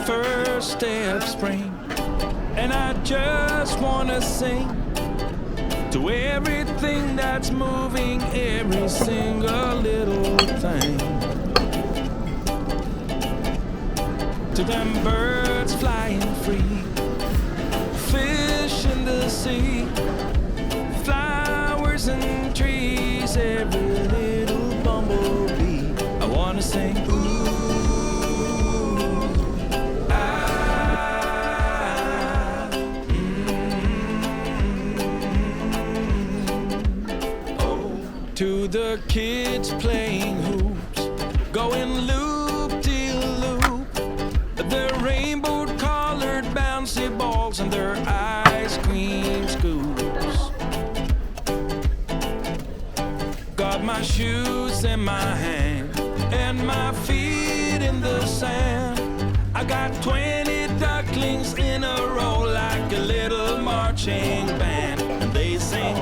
First day of spring, and I just wanna sing to everything that's moving, every single little thing. To them birds flying free, fish in the sea, flowers and trees, every little bumblebee. I wanna sing. To the kids playing hoops, going loop-de-loop, their rainbow-colored bouncy balls and their ice cream scoops. Got my shoes in my hand and my feet in the sand. I got 20 ducklings in a row like a little marching band, and they sing.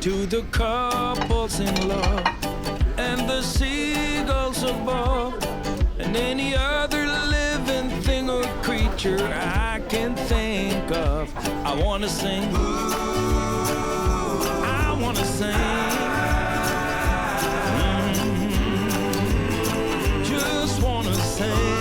To the couples in love and the seagulls above and any other living thing or creature I can think of, I wanna sing. I wanna sing. Just wanna sing.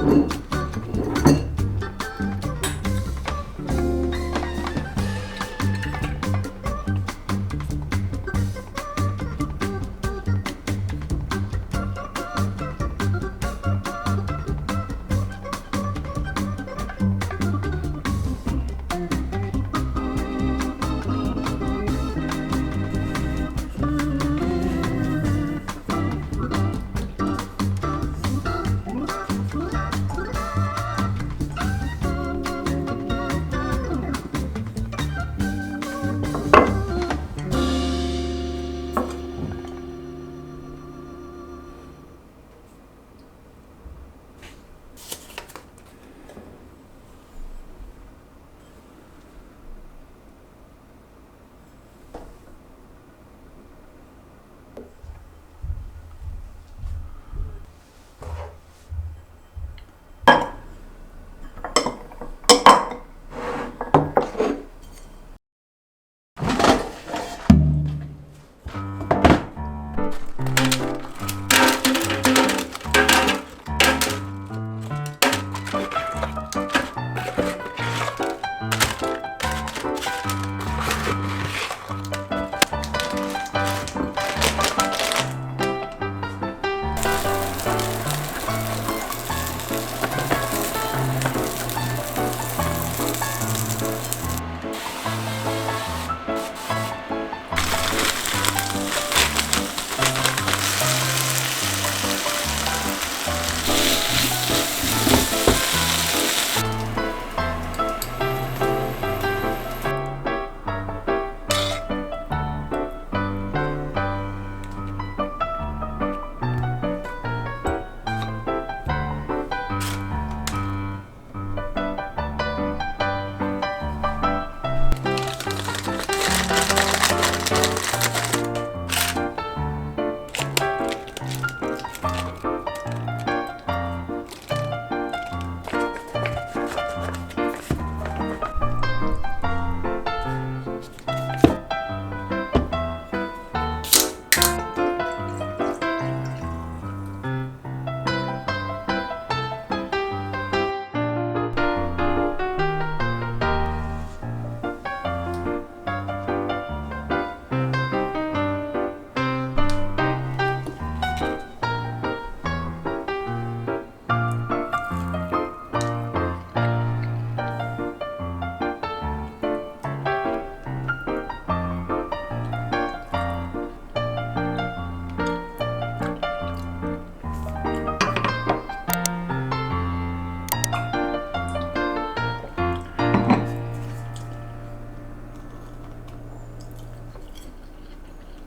아,